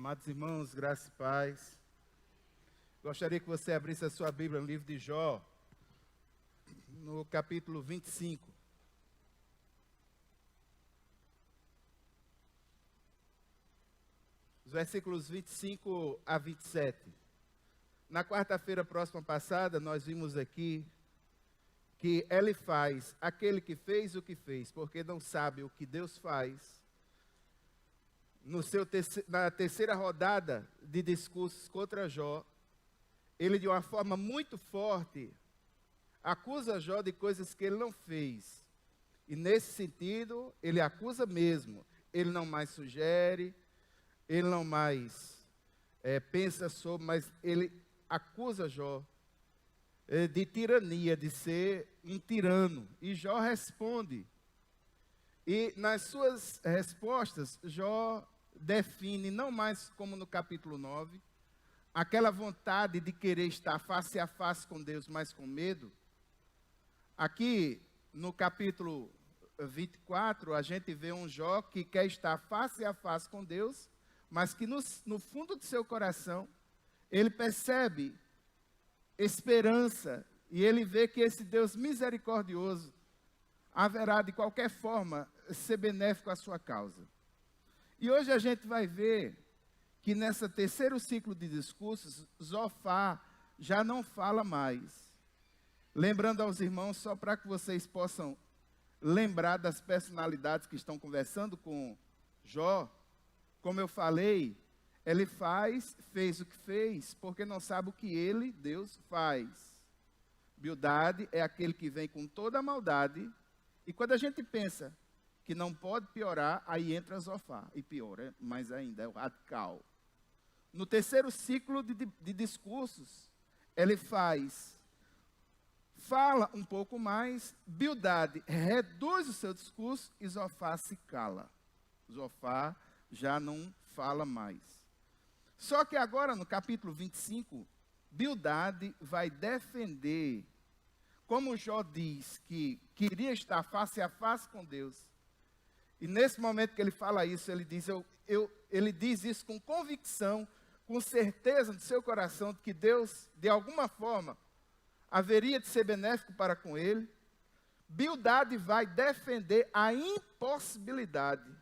Amados irmãos, graça e paz. Gostaria que você abrisse a sua Bíblia no livro de Jó, no capítulo 25. Os versículos 25 a 27. Na quarta-feira próxima passada, nós vimos aqui que ele faz aquele que fez o que fez, porque não sabe o que Deus faz. Na terceira rodada de discursos contra Jó, ele de uma forma muito forte acusa Jó de coisas que ele não fez. E nesse sentido, ele acusa mesmo. Ele não mais sugere, ele não mais pensa sobre, mas ele acusa Jó de tirania, de ser um tirano. E Jó responde. E nas suas respostas, Jó define, não mais como no capítulo 9, aquela vontade de querer estar face a face com Deus, mas com medo. Aqui, no capítulo 24, a gente vê um Jó que quer estar face a face com Deus, mas que no fundo do seu coração, ele percebe esperança, e ele vê que esse Deus misericordioso haverá de qualquer forma ser benéfico à sua causa. E hoje a gente vai ver que nesse terceiro ciclo de discursos, Zofar já não fala mais. Lembrando aos irmãos, só para que vocês possam lembrar das personalidades que estão conversando com Jó, como eu falei, ele fez o que fez, porque não sabe o que ele, Deus, faz. Bildade é aquele que vem com toda a maldade, e quando a gente pensa que não pode piorar, aí entra Zofar, e piora mais ainda, é o radical. No terceiro ciclo de discursos, ele fala um pouco mais, Bildade reduz o seu discurso e Zofar se cala. Zofar já não fala mais. Só que agora, no capítulo 25, Bildade vai defender, como Jó diz que queria estar face a face com Deus. E nesse momento que ele fala isso, ele diz isso com convicção, com certeza no seu coração, de que Deus, de alguma forma, haveria de ser benéfico para com ele. Bildade vai defender a impossibilidade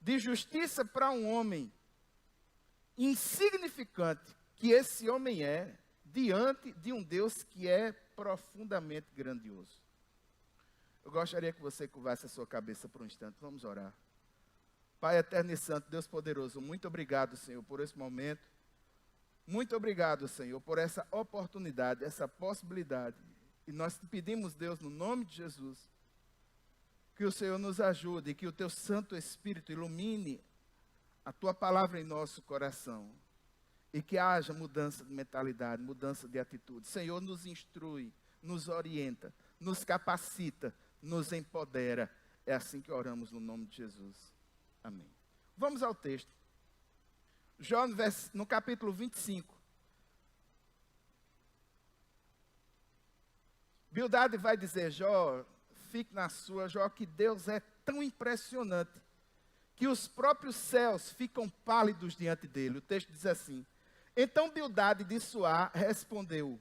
de justiça para um homem insignificante, que esse homem é, diante de um Deus que é profundamente grandioso. Eu gostaria que você curvasse a sua cabeça por um instante. Vamos orar. Pai eterno e santo, Deus poderoso, muito obrigado, Senhor, por esse momento. Muito obrigado, Senhor, por essa oportunidade, essa possibilidade. E nós te pedimos, Deus, no nome de Jesus, que o Senhor nos ajude, que o teu Santo Espírito ilumine a tua palavra em nosso coração. E que haja mudança de mentalidade, mudança de atitude. Senhor, nos instrui, nos orienta, nos capacita, nos empodera. É assim que oramos no nome de Jesus. Amém. Vamos ao texto. Jó, no capítulo 25. Bildade vai dizer, Jó, fique na sua, Jó, que Deus é tão impressionante, que os próprios céus ficam pálidos diante dele. O texto diz assim, então Bildade de Suá respondeu,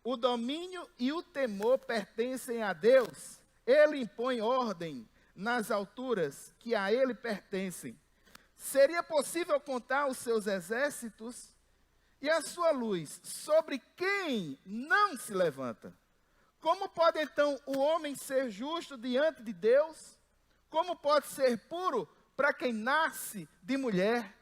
o domínio e o temor pertencem a Deus, ele impõe ordem nas alturas que a ele pertencem. Seria possível contar os seus exércitos e a sua luz sobre quem não se levanta? Como pode então o homem ser justo diante de Deus? Como pode ser puro para quem nasce de mulher?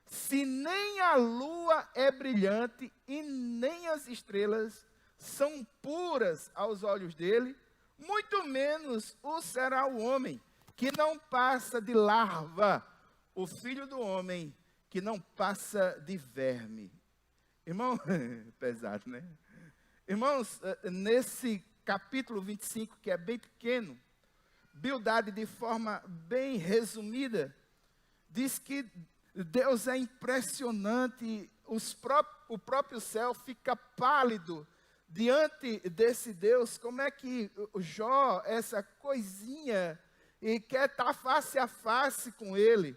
Se nem a lua é brilhante e nem as estrelas são puras aos olhos dele, muito menos o será o homem, que não passa de larva, o filho do homem, que não passa de verme. Irmão, pesado, né? Irmãos, nesse capítulo 25, que é bem pequeno, Bildade, de forma bem resumida, diz que Deus é impressionante, o próprio céu fica pálido diante desse Deus. Como é que Jó, essa coisinha, e quer estar face a face com ele?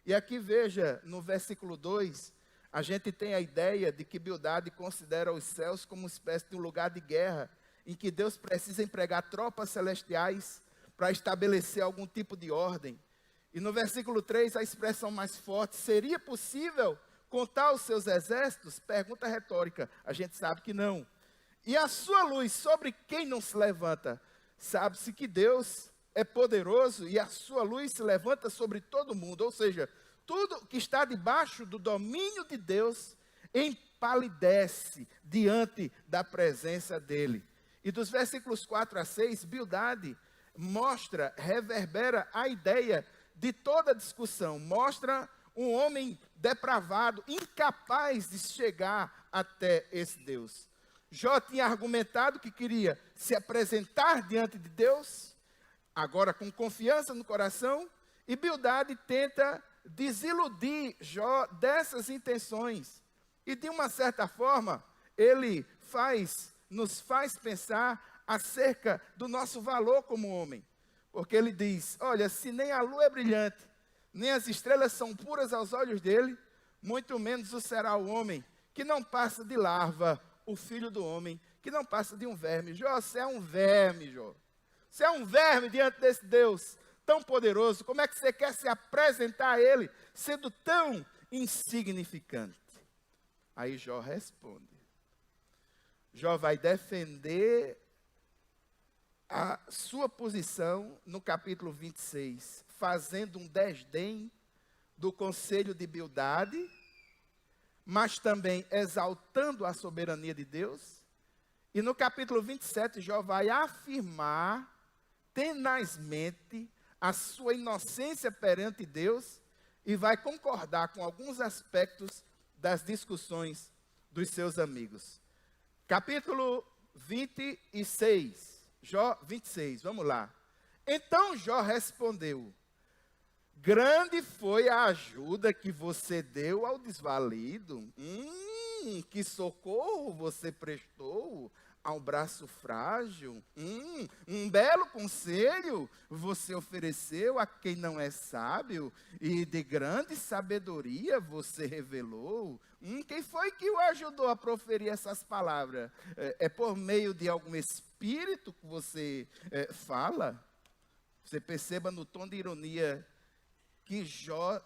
E aqui veja, no versículo 2, a gente tem a ideia de que Bildade considera os céus como uma espécie de um lugar de guerra, em que Deus precisa empregar tropas celestiais para estabelecer algum tipo de ordem. E no versículo 3, a expressão mais forte, seria possível contar os seus exércitos? Pergunta retórica, a gente sabe que não. E a sua luz, sobre quem não se levanta? Sabe-se que Deus é poderoso e a sua luz se levanta sobre todo mundo, ou seja, tudo que está debaixo do domínio de Deus empalidece diante da presença dele. E dos versículos 4 a 6, Bildade mostra, reverbera a ideia de toda a discussão, mostra um homem depravado, incapaz de chegar até esse Deus. Jó tinha argumentado que queria se apresentar diante de Deus, agora com confiança no coração, e Bildade tenta desiludir Jó dessas intenções. E de uma certa forma, ele nos faz pensar acerca do nosso valor como homem. Porque ele diz, olha, se nem a lua é brilhante, nem as estrelas são puras aos olhos dele, muito menos o será o homem, que não passa de larva, o filho do homem, que não passa de um verme. Jó, você é um verme, Jó. Você é um verme diante desse Deus tão poderoso. Como é que você quer se apresentar a ele, sendo tão insignificante? Aí Jó responde. Jó vai defender a sua posição no capítulo 26, fazendo um desdém do conselho de Bildade, mas também exaltando a soberania de Deus. E no capítulo 27, Jó vai afirmar tenazmente a sua inocência perante Deus e vai concordar com alguns aspectos das discussões dos seus amigos. Capítulo 26. Jó 26, vamos lá. Então Jó respondeu, grande foi a ajuda que você deu ao desvalido. Que socorro você prestou ao braço frágil. Um belo conselho você ofereceu a quem não é sábio. E de grande sabedoria você revelou. Quem foi que o ajudou a proferir essas palavras? É por meio de algum espírito que você fala? Você perceba no tom de ironia que Jó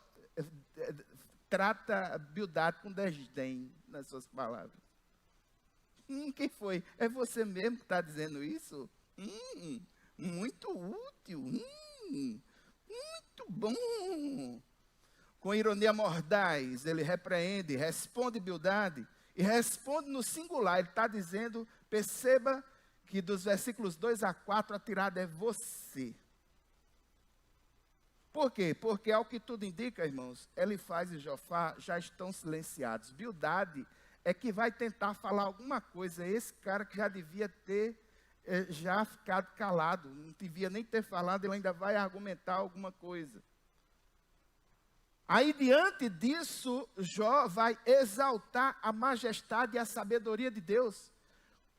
trata Bildade com desdém nas suas palavras. Quem foi? É você mesmo que está dizendo isso? Muito útil. Muito bom. Com ironia mordaz, ele repreende, responde Bildade, e responde no singular. Ele está dizendo, perceba que dos versículos 2 a 4, a tirada é você. Por quê? Porque, ao que tudo indica, irmãos, Elifaz e Jofar já estão silenciados. Bildade é que vai tentar falar alguma coisa. Esse cara que já devia ter já ficado calado, não devia nem ter falado, ele ainda vai argumentar alguma coisa. Aí, diante disso, Jó vai exaltar a majestade e a sabedoria de Deus.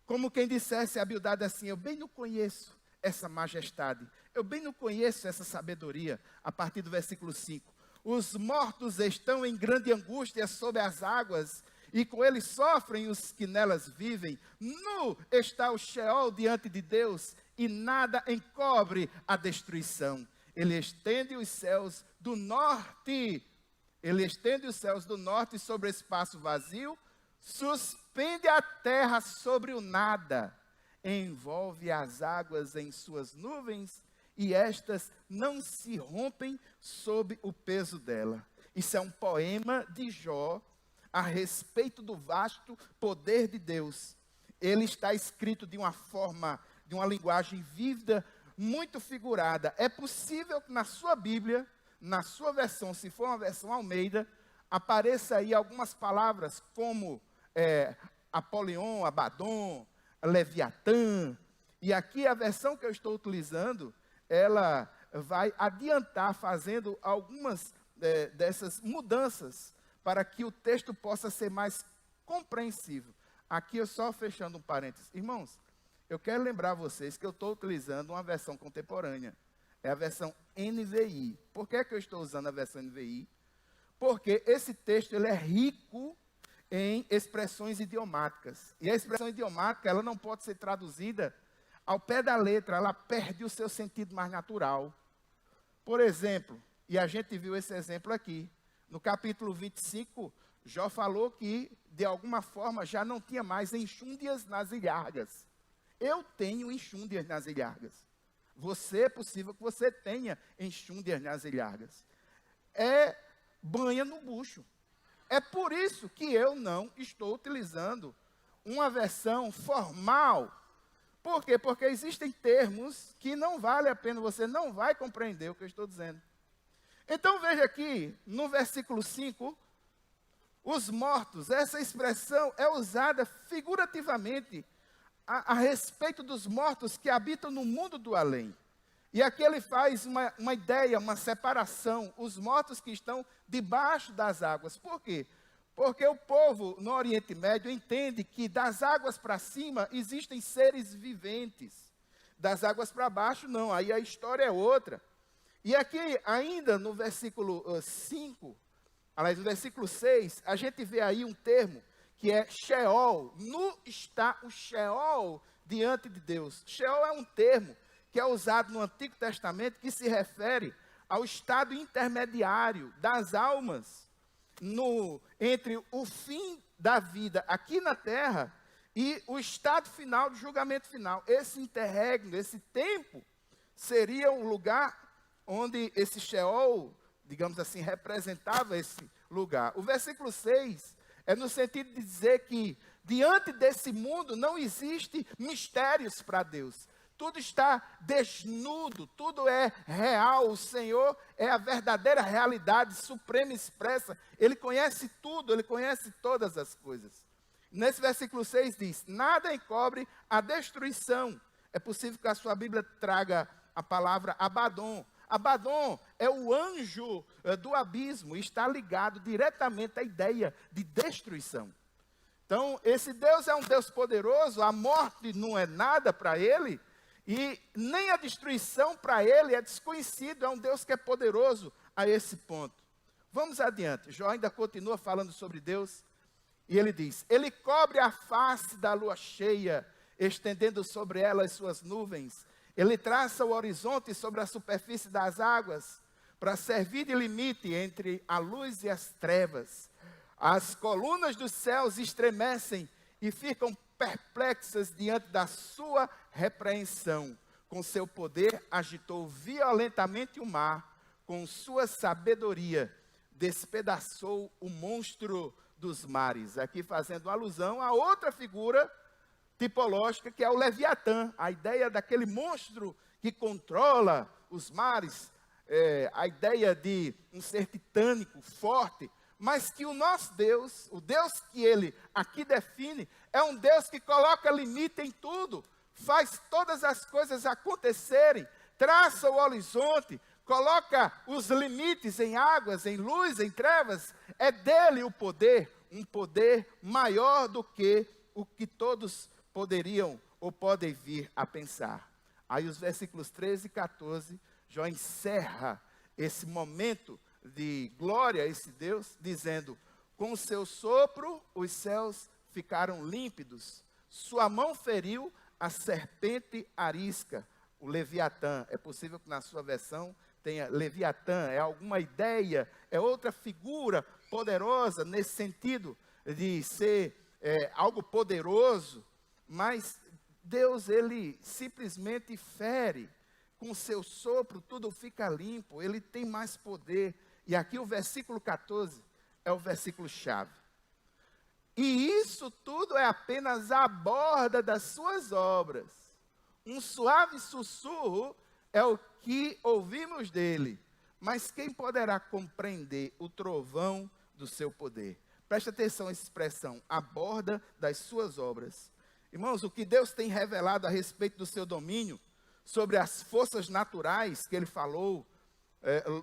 Como quem dissesse a Bildade assim, eu bem não conheço essa majestade, eu bem não conheço essa sabedoria. A partir do versículo 5. Os mortos estão em grande angústia sob as águas, e com eles sofrem os que nelas vivem. Nu está o Sheol diante de Deus, e nada encobre a destruição. Ele estende os céus do norte. Ele estende os céus do norte sobre o espaço vazio, suspende a terra sobre o nada, envolve as águas em suas nuvens, e estas não se rompem sob o peso dela. Isso é um poema de Jó a respeito do vasto poder de Deus. Ele está escrito de uma forma, de uma linguagem vívida, muito figurada. É possível que na sua Bíblia, na sua versão, se for uma versão Almeida, apareça aí algumas palavras como Apolion, Abaddon, Leviatã. E aqui a versão que eu estou utilizando, ela vai adiantar fazendo algumas dessas mudanças para que o texto possa ser mais compreensível. Aqui eu só fechando um parênteses. Irmãos, eu quero lembrar vocês que eu estou utilizando uma versão contemporânea. É a versão NVI. Por que é que eu estou usando a versão NVI? porque esse texto ele é rico em expressões idiomáticas. E a expressão idiomática ela não pode ser traduzida ao pé da letra, ela perde o seu sentido mais natural. Por exemplo, e a gente viu esse exemplo aqui, no capítulo 25, Jó falou que, de alguma forma, já não tinha mais enxúndias nas ilhargas. Eu tenho enxúndias nas ilhargas. É possível que você tenha enxúndias nas ilhargas. É banha no bucho. É por isso que eu não estou utilizando uma versão formal. Por quê? Porque existem termos que não vale a pena, você não vai compreender o que eu estou dizendo. Então veja aqui, no versículo 5, os mortos, essa expressão é usada figurativamente a respeito dos mortos que habitam no mundo do além. E aqui ele faz uma ideia, uma separação, os mortos que estão debaixo das águas. Por quê? Porque o povo no Oriente Médio entende que das águas para cima existem seres viventes. Das águas para baixo não, aí a história é outra. E aqui ainda no versículo 5, aliás, no versículo 6, a gente vê aí um termo que é Sheol. Nu está o Sheol diante de Deus. Sheol é um termo que é usado no Antigo Testamento, que se refere ao estado intermediário das almas entre o fim da vida aqui na terra e o estado final do julgamento final. Esse interregno, esse tempo, seria um lugar onde esse Sheol, digamos assim, representava esse lugar. O versículo 6 é no sentido de dizer que diante desse mundo não existe mistérios para Deus. Tudo está desnudo, tudo é real. O Senhor é a verdadeira realidade suprema expressa. Ele conhece tudo, Ele conhece todas as coisas. Nesse versículo 6 diz, nada encobre a destruição. É possível que a sua Bíblia traga a palavra Abaddon. Abaddon é o anjo do abismo, está ligado diretamente à ideia de destruição. Então, esse Deus é um Deus poderoso, a morte não é nada para Ele, e nem a destruição para Ele é desconhecido, é um Deus que é poderoso a esse ponto. Vamos adiante, Jó ainda continua falando sobre Deus, e ele diz, Ele cobre a face da lua cheia, estendendo sobre ela as suas nuvens. Ele traça o horizonte sobre a superfície das águas, para servir de limite entre a luz e as trevas. As colunas dos céus estremecem e ficam perplexas diante da sua repreensão. Com seu poder agitou violentamente o mar, com sua sabedoria despedaçou o monstro dos mares. Aqui fazendo alusão a outra figura tipológica, que é o Leviatã, a ideia daquele monstro que controla os mares, a ideia de um ser titânico, forte, mas que o nosso Deus, o Deus que Ele aqui define, é um Deus que coloca limite em tudo, faz todas as coisas acontecerem, traça o horizonte, coloca os limites em águas, em luz, em trevas. É dele o poder, um poder maior do que o que todos poderiam ou podem vir a pensar. Aí os versículos 13 e 14, Jó encerra esse momento de glória a esse Deus, dizendo, com o seu sopro os céus ficaram límpidos, sua mão feriu a serpente arisca, o Leviatã. É possível que na sua versão tenha Leviatã, é alguma ideia, é outra figura poderosa nesse sentido de ser algo poderoso, mas Deus, Ele simplesmente fere, com o seu sopro tudo fica limpo, Ele tem mais poder. E aqui o versículo 14 é o versículo chave. E isso tudo é apenas a borda das suas obras. Um suave sussurro é o que ouvimos dele. Mas quem poderá compreender o trovão do seu poder? Preste atenção nessa expressão, a borda das suas obras. Irmãos, o que Deus tem revelado a respeito do seu domínio, sobre as forças naturais que Ele falou,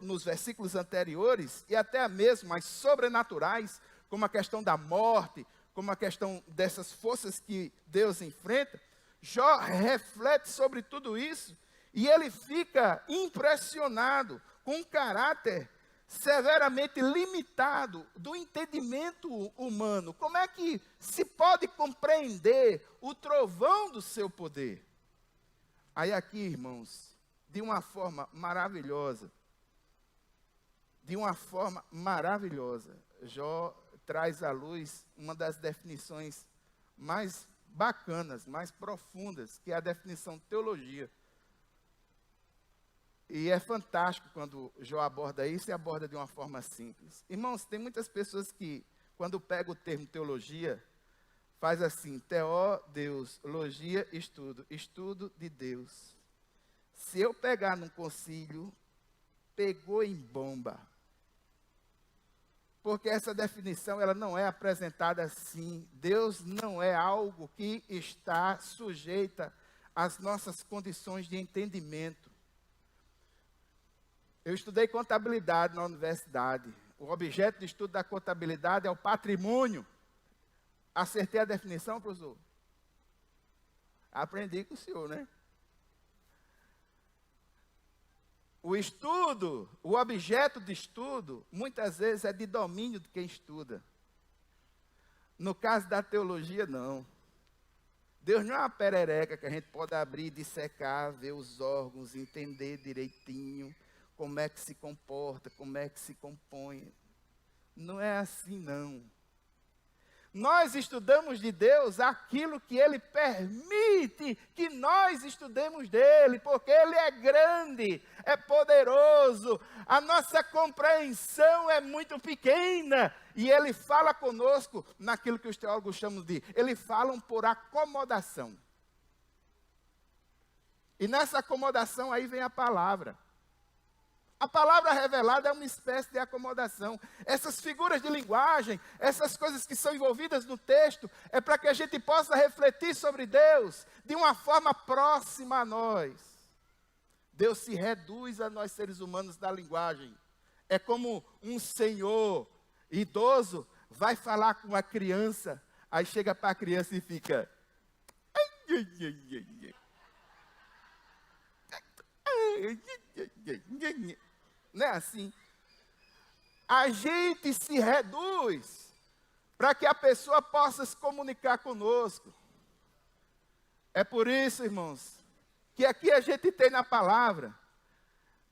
nos versículos anteriores, e até mesmo as sobrenaturais, como a questão da morte, como a questão dessas forças que Deus enfrenta, Jó reflete sobre tudo isso, e ele fica impressionado com um caráter severamente limitado do entendimento humano. Como é que se pode compreender o trovão do seu poder? Aí aqui, irmãos, de uma forma maravilhosa, Jó traz à luz uma das definições mais bacanas, mais profundas, que é a definição de teologia. E é fantástico quando Jó aborda isso e aborda de uma forma simples. Irmãos, tem muitas pessoas que, quando pegam o termo teologia, faz assim, teó, Deus, logia, estudo, estudo de Deus. Se eu pegar num concílio, pegou em bomba. Porque essa definição, ela não é apresentada assim. Deus não é algo que está sujeita às nossas condições de entendimento. Eu estudei contabilidade na universidade. O objeto de estudo da contabilidade é o patrimônio. Acertei a definição, professor? Aprendi com o senhor, né? O estudo, o objeto de estudo, muitas vezes é de domínio de quem estuda. No caso da teologia, não. Deus não é uma perereca que a gente pode abrir, dissecar, ver os órgãos, entender direitinho como é que se comporta, como é que se compõe. Não é assim, não. Nós estudamos de Deus aquilo que Ele permite que nós estudemos dEle, porque Ele é grande, é poderoso, a nossa compreensão é muito pequena, e Ele fala conosco naquilo que os teólogos chamam de, eles falam por acomodação. E nessa acomodação aí vem a palavra. A palavra revelada é uma espécie de acomodação. Essas figuras de linguagem, essas coisas que são envolvidas no texto, é para que a gente possa refletir sobre Deus de uma forma próxima a nós. Deus se reduz a nós seres humanos da linguagem. É como um senhor idoso vai falar com uma criança, aí chega para a criança e fica... Não é assim? A gente se reduz para que a pessoa possa se comunicar conosco. É por isso, irmãos, que aqui a gente tem na palavra,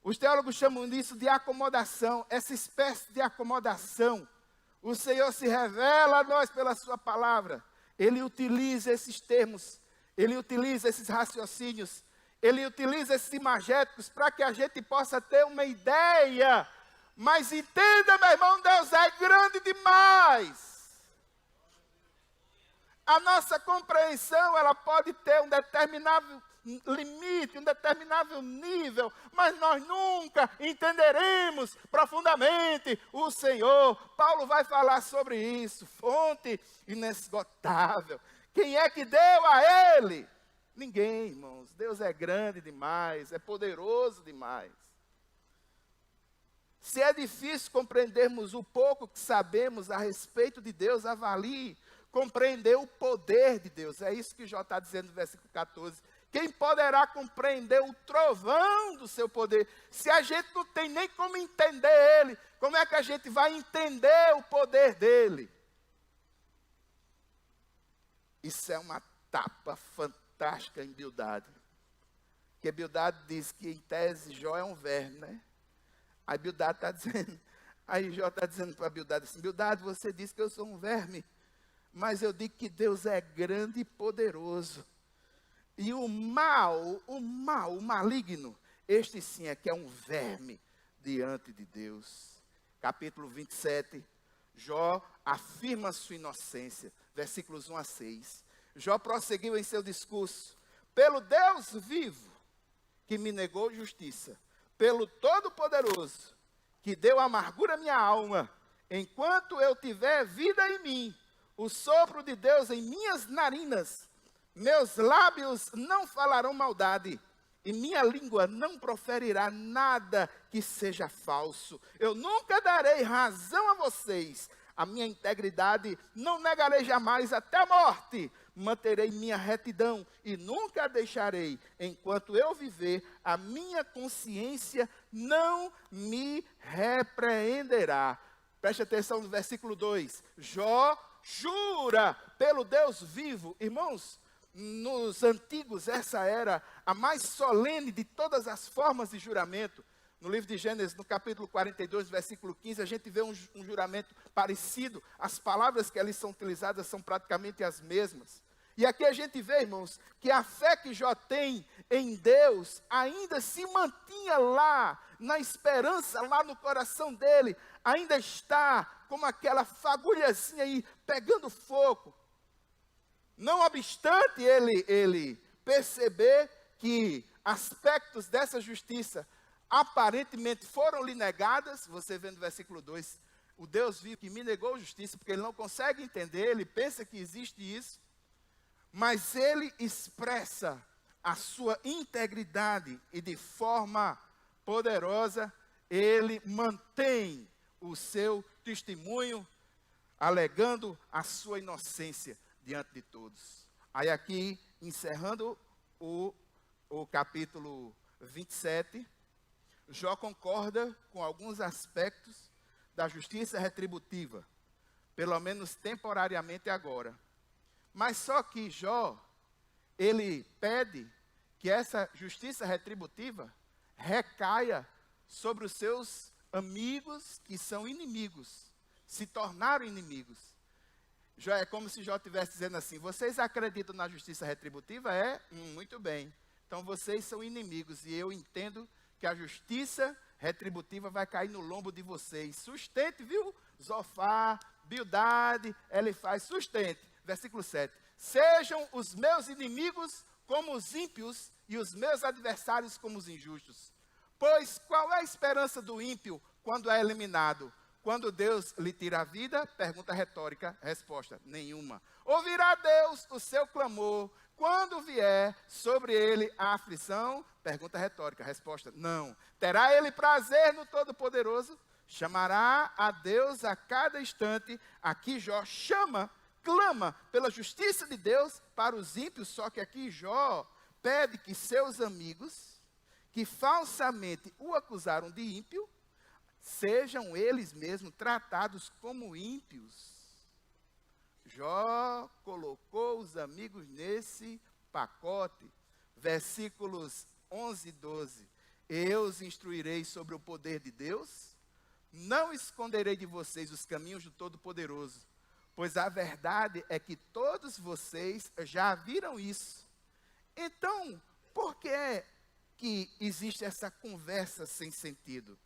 os teólogos chamam disso de acomodação, essa espécie de acomodação. O Senhor se revela a nós pela sua palavra. Ele utiliza esses termos, Ele utiliza esses raciocínios, Ele utiliza esses imagéticos para que a gente possa ter uma ideia. Mas entenda, meu irmão, Deus é grande demais. A nossa compreensão, ela pode ter um determinado limite, um determinado nível, mas nós nunca entenderemos profundamente o Senhor. Paulo vai falar sobre isso, fonte inesgotável. Quem é que deu a Ele? Ninguém, irmãos. Deus é grande demais, é poderoso demais. Se é difícil compreendermos o pouco que sabemos a respeito de Deus, avalie compreender o poder de Deus. É isso que Jó está dizendo no versículo 14. Quem poderá compreender o trovão do seu poder? Se a gente não tem nem como entender Ele, como é que a gente vai entender o poder dEle? Isso é uma tapa fantástica em Bildade. Porque Bildade diz que em tese Jó é um verme, né? Aí Bildade está dizendo, aí Jó está dizendo para Bildade assim, Bildade, você diz que eu sou um verme, mas eu digo que Deus é grande e poderoso. E o maligno, este sim é que é um verme diante de Deus. Capítulo 27, Jó afirma sua inocência, versículos 1 a 6. Jó prosseguiu em seu discurso, pelo Deus vivo, que me negou justiça, pelo Todo-Poderoso, que deu amargura à minha alma, enquanto eu tiver vida em mim, o sopro de Deus em minhas narinas, meus lábios não falarão maldade, e minha língua não proferirá nada que seja falso. Eu nunca darei razão a vocês, a minha integridade não negarei jamais até a morte, manterei minha retidão e nunca a deixarei. Enquanto eu viver, a minha consciência não me repreenderá. Preste atenção no versículo 2. Jó jura pelo Deus vivo. Irmãos, nos antigos essa era a mais solene de todas as formas de juramento. No livro de Gênesis, no capítulo 42, versículo 15, a gente vê um juramento parecido. As palavras que ali são utilizadas são praticamente as mesmas. E aqui a gente vê, irmãos, que a fé que Jó tem em Deus ainda se mantinha lá, na esperança, lá no coração dele. Ainda está como aquela fagulhazinha aí, pegando fogo. Não obstante ele perceber que aspectos dessa justiça aparentemente foram lhe negadas, você vê no versículo 2, o Deus vivo que me negou justiça, porque ele não consegue entender, ele pensa que existe isso, mas ele expressa a sua integridade e de forma poderosa, ele mantém o seu testemunho, alegando a sua inocência diante de todos. Aí aqui, encerrando o capítulo 27, Jó concorda com alguns aspectos da justiça retributiva, pelo menos temporariamente agora. Mas só que Jó, ele pede que essa justiça retributiva recaia sobre os seus amigos que são inimigos, se tornaram inimigos. Jó, é como se Jó estivesse dizendo assim: vocês acreditam na justiça retributiva? Muito bem. Então vocês são inimigos e eu entendo que a justiça retributiva vai cair no lombo de vocês. Sustente, viu? Zofar, Bildade, Elifaz, sustente. Versículo 7. Sejam os meus inimigos como os ímpios e os meus adversários como os injustos. Pois qual é a esperança do ímpio quando é eliminado? Quando Deus lhe tira a vida? Pergunta retórica, resposta: nenhuma. Ouvirá Deus o seu clamor quando vier sobre ele a aflição? Pergunta retórica, resposta: não. Terá ele prazer no Todo-Poderoso? Chamará a Deus a cada instante. Aqui Jó clama pela justiça de Deus para os ímpios, só que aqui Jó pede que seus amigos, que falsamente o acusaram de ímpio, sejam eles mesmos tratados como ímpios. Jó colocou os amigos nesse pacote. Versículos 11 e 12. Eu os instruirei sobre o poder de Deus, não esconderei de vocês os caminhos do Todo-Poderoso, pois a verdade é que todos vocês já viram isso. Então, por que é que existe essa conversa sem sentido?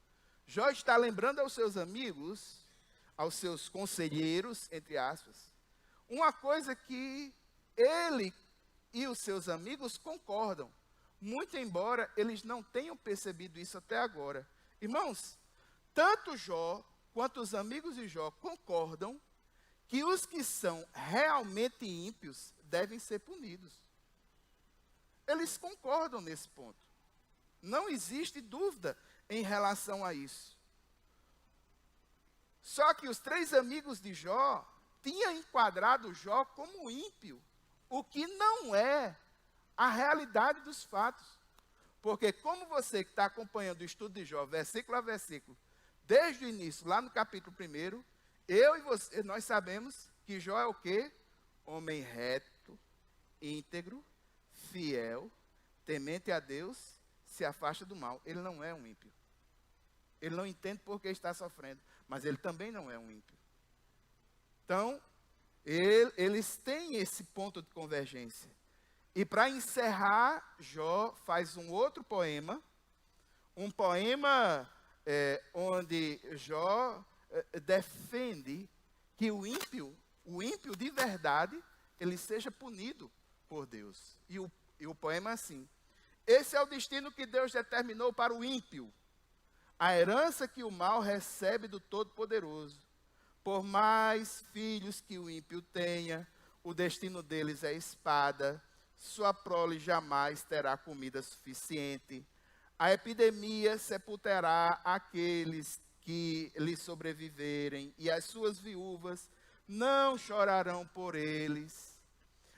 Jó está lembrando aos seus amigos, aos seus conselheiros, entre aspas, uma coisa que ele e os seus amigos concordam, muito embora eles não tenham percebido isso até agora. Irmãos, tanto Jó quanto os amigos de Jó concordam que os que são realmente ímpios devem ser punidos. Eles concordam nesse ponto. Não existe dúvida em relação a isso. Só que os três amigos de Jó tinham enquadrado Jó como ímpio, o que não é a realidade dos fatos. Porque como você que está acompanhando o estudo de Jó, versículo a versículo, desde o início, lá no capítulo 1, eu e você, nós sabemos que Jó é o quê? Homem reto, íntegro, fiel, temente a Deus, se afasta do mal. Ele não é um ímpio. Ele não entende por que está sofrendo, mas ele também não é um ímpio. Então, eles têm esse ponto de convergência. E para encerrar, Jó faz um outro poema, onde Jó defende que o ímpio de verdade, ele seja punido por Deus. E o poema é assim: esse é o destino que Deus determinou para o ímpio, a herança que o mal recebe do Todo-Poderoso. Por mais filhos que o ímpio tenha, o destino deles é espada, sua prole jamais terá comida suficiente. A epidemia sepultará aqueles que lhe sobreviverem, e as suas viúvas não chorarão por eles.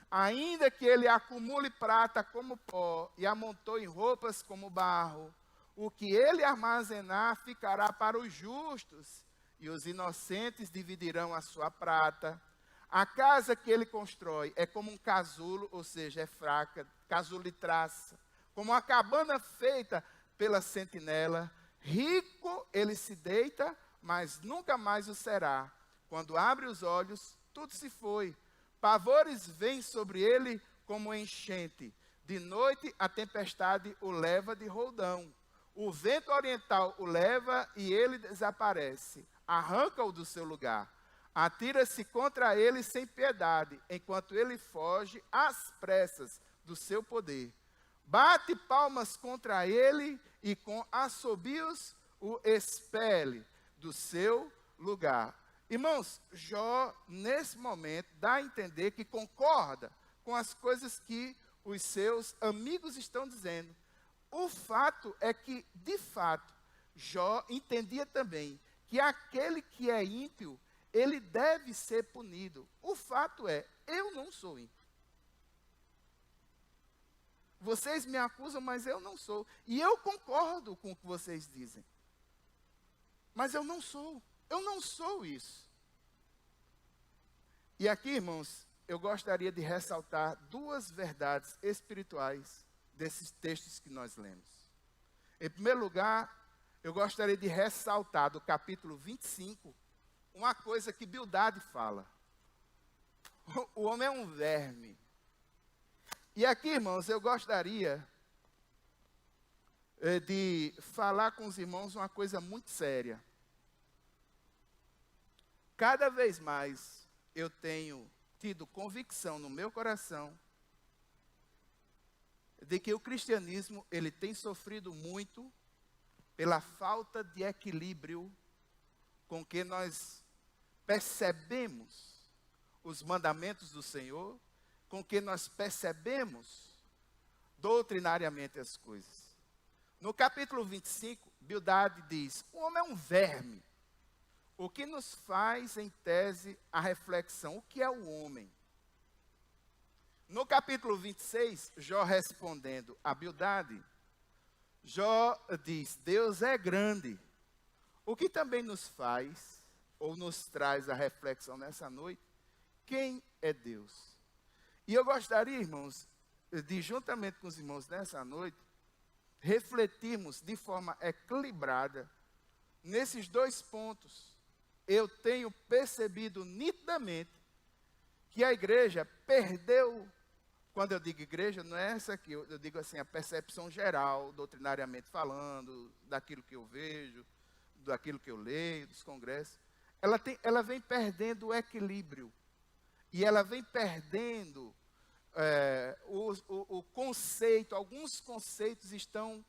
Ainda que ele acumule prata como pó e amontoe roupas como barro, o que ele armazenar ficará para os justos, e os inocentes dividirão a sua prata. A casa que ele constrói é como um casulo, ou seja, é fraca, casulo de traça, como uma cabana feita pela sentinela. Rico ele se deita, mas nunca mais o será. Quando abre os olhos, tudo se foi. Pavores vêm sobre ele como enchente. De noite a tempestade o leva de roldão. O vento oriental o leva e ele desaparece. Arranca-o do seu lugar. Atira-se contra ele sem piedade, enquanto ele foge às pressas do seu poder. Bate palmas contra ele e com assobios o expele do seu lugar. Irmãos, Jó, nesse momento, dá a entender que concorda com as coisas que os seus amigos estão dizendo. O fato é que, de fato, Jó entendia também que aquele que é ímpio, ele deve ser punido. O fato é, eu não sou ímpio. Vocês me acusam, mas eu não sou. E eu concordo com o que vocês dizem. Mas eu não sou. Eu não sou isso. E aqui, irmãos, eu gostaria de ressaltar duas verdades espirituais desses textos que nós lemos. Em primeiro lugar, eu gostaria de ressaltar do capítulo 25, uma coisa que Bildade fala. O homem é um verme. E aqui, irmãos, eu gostaria de falar com os irmãos uma coisa muito séria. Cada vez mais eu tenho tido convicção no meu coração de que o cristianismo ele tem sofrido muito pela falta de equilíbrio com que nós percebemos os mandamentos do Senhor, com que nós percebemos doutrinariamente as coisas. No capítulo 25, Bildade diz, o homem é um verme. O que nos faz, em tese, a reflexão, o que é o homem? No capítulo 26, Jó respondendo a Bildade, Jó diz, Deus é grande. O que também nos faz, ou nos traz a reflexão nessa noite, quem é Deus? E eu gostaria, irmãos, de juntamente com os irmãos nessa noite, refletirmos de forma equilibrada nesses dois pontos. Eu tenho percebido nitidamente que a igreja perdeu, quando eu digo igreja, não é essa aqui, eu digo assim, a percepção geral, doutrinariamente falando, daquilo que eu vejo, daquilo que eu leio, dos congressos, ela vem perdendo o equilíbrio, e ela vem perdendo o conceito, alguns conceitos estão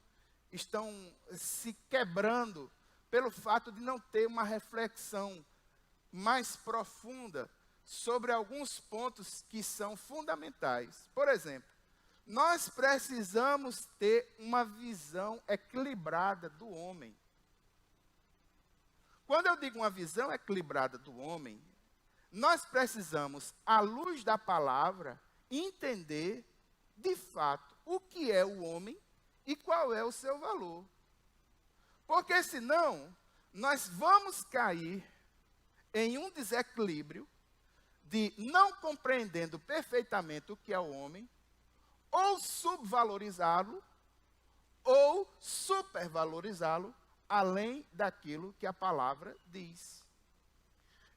se quebrando, pelo fato de não ter uma reflexão mais profunda sobre alguns pontos que são fundamentais. Por exemplo, nós precisamos ter uma visão equilibrada do homem. Quando eu digo uma visão equilibrada do homem, nós precisamos, à luz da palavra, entender, de fato, o que é o homem e qual é o seu valor. Porque senão, nós vamos cair em um desequilíbrio de não compreendendo perfeitamente o que é o homem, ou subvalorizá-lo, ou supervalorizá-lo, além daquilo que a palavra diz.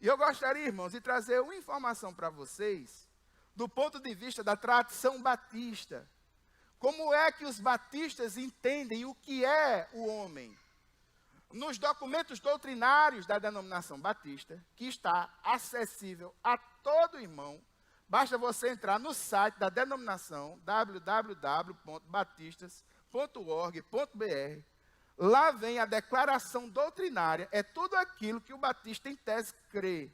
E eu gostaria, irmãos, de trazer uma informação para vocês, do ponto de vista da tradição batista. Como é que os batistas entendem o que é o homem? Nos documentos doutrinários da denominação batista, que está acessível a todo irmão, basta você entrar no site da denominação, www.batistas.org.br. Lá vem a declaração doutrinária, é tudo aquilo que o batista em tese crê.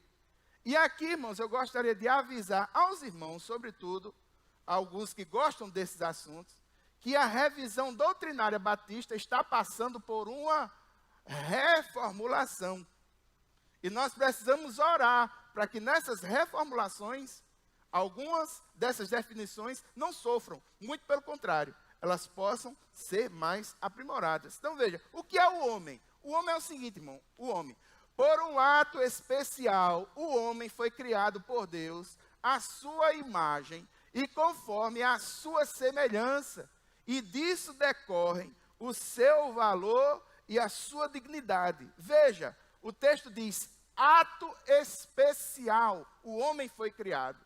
E aqui, irmãos, eu gostaria de avisar aos irmãos, sobretudo, alguns que gostam desses assuntos, que a revisão doutrinária batista está passando por uma reformulação. E nós precisamos orar para que nessas reformulações algumas dessas definições não sofram, muito pelo contrário, elas possam ser mais aprimoradas. Então veja, o que é o homem? O homem é o seguinte, irmão, o homem, por um ato especial, o homem foi criado por Deus, à sua imagem e conforme a sua semelhança, e disso decorrem o seu valor e a sua dignidade. Veja, o texto diz, ato especial, o homem foi criado.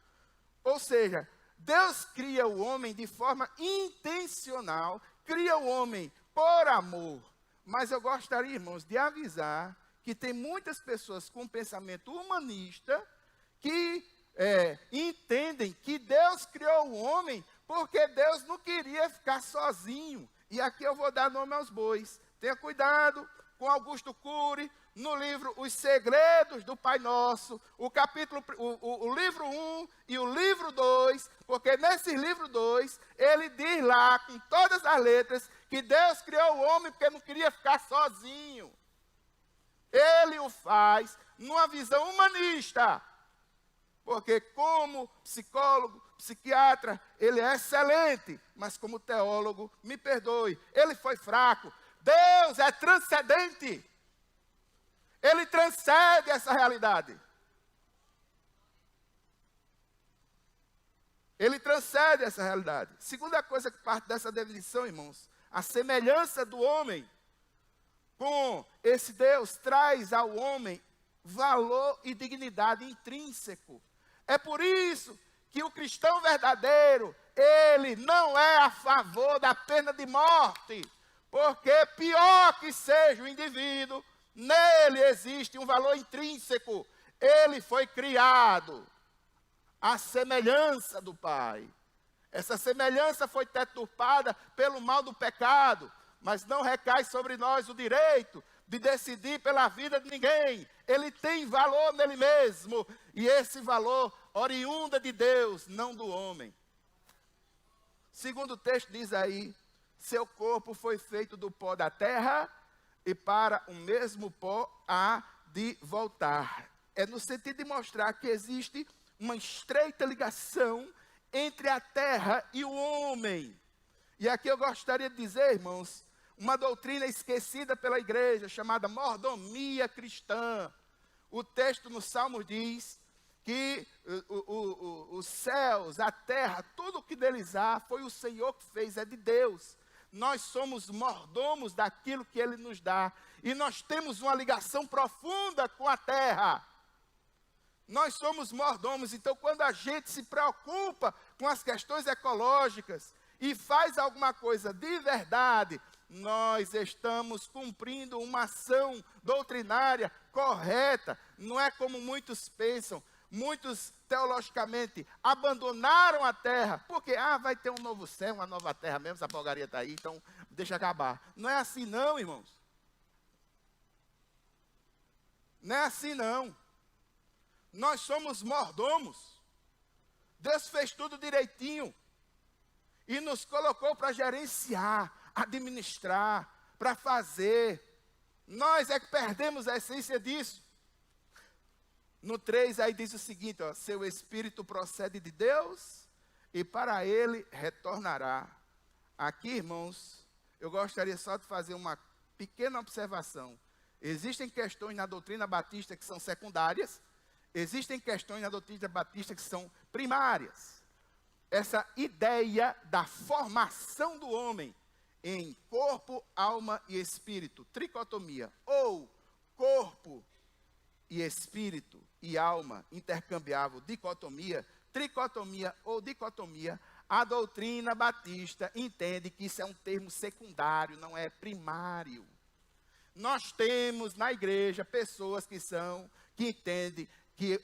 Ou seja, Deus cria o homem de forma intencional, cria o homem por amor. Mas eu gostaria, irmãos, de avisar que tem muitas pessoas com pensamento humanista que entendem que Deus criou o homem porque Deus não queria ficar sozinho. E aqui eu vou dar nome aos bois. Tenha cuidado com Augusto Cury, no livro Os Segredos do Pai Nosso, o livro 1 e o livro 2, porque nesse livro 2, ele diz lá, com todas as letras, que Deus criou o homem porque não queria ficar sozinho. Ele o faz numa visão humanista, porque como psicólogo, psiquiatra, ele é excelente, mas como teólogo, me perdoe, ele foi fraco. Deus é transcendente. Ele transcende essa realidade. Ele transcende essa realidade. Segunda coisa que parte dessa definição, irmãos, a semelhança do homem com esse Deus traz ao homem valor e dignidade intrínseco. É por isso que o cristão verdadeiro, ele não é a favor da pena de morte, porque pior que seja o indivíduo, nele existe um valor intrínseco. Ele foi criado à semelhança do Pai. Essa semelhança foi deturpada pelo mal do pecado, mas não recai sobre nós o direito de decidir pela vida de ninguém. Ele tem valor nele mesmo, e esse valor oriunda de Deus, não do homem. Segundo o texto diz aí, seu corpo foi feito do pó da terra, e para o mesmo pó há de voltar. É no sentido de mostrar que existe uma estreita ligação entre a terra e o homem. E aqui eu gostaria de dizer, irmãos, uma doutrina esquecida pela igreja, chamada mordomia cristã. O texto no Salmo diz que os céus, a terra, tudo o que deles há, foi o Senhor que fez, é de Deus. Nós somos mordomos daquilo que Ele nos dá. E nós temos uma ligação profunda com a terra. Nós somos mordomos. Então, quando a gente se preocupa com as questões ecológicas e faz alguma coisa de verdade, nós estamos cumprindo uma ação doutrinária correta. Não é como muitos pensam. Muitos, teologicamente, abandonaram a terra, porque, vai ter um novo céu, uma nova terra mesmo, essa porcaria está aí, então deixa acabar. Não é assim não, irmãos. Não é assim não. Nós somos mordomos. Deus fez tudo direitinho e nos colocou para gerenciar, administrar, para fazer. Nós é que perdemos a essência disso. No 3 aí diz o seguinte, seu espírito procede de Deus e para ele retornará. Aqui, irmãos, eu gostaria só de fazer uma pequena observação. Existem questões na doutrina batista que são secundárias, existem questões na doutrina batista que são primárias. Essa ideia da formação do homem em corpo, alma e espírito, tricotomia, ou corpo e espírito e alma intercambiável, dicotomia, tricotomia ou dicotomia, a doutrina batista entende que isso é um termo secundário, não é primário. Nós temos na igreja pessoas que entendem que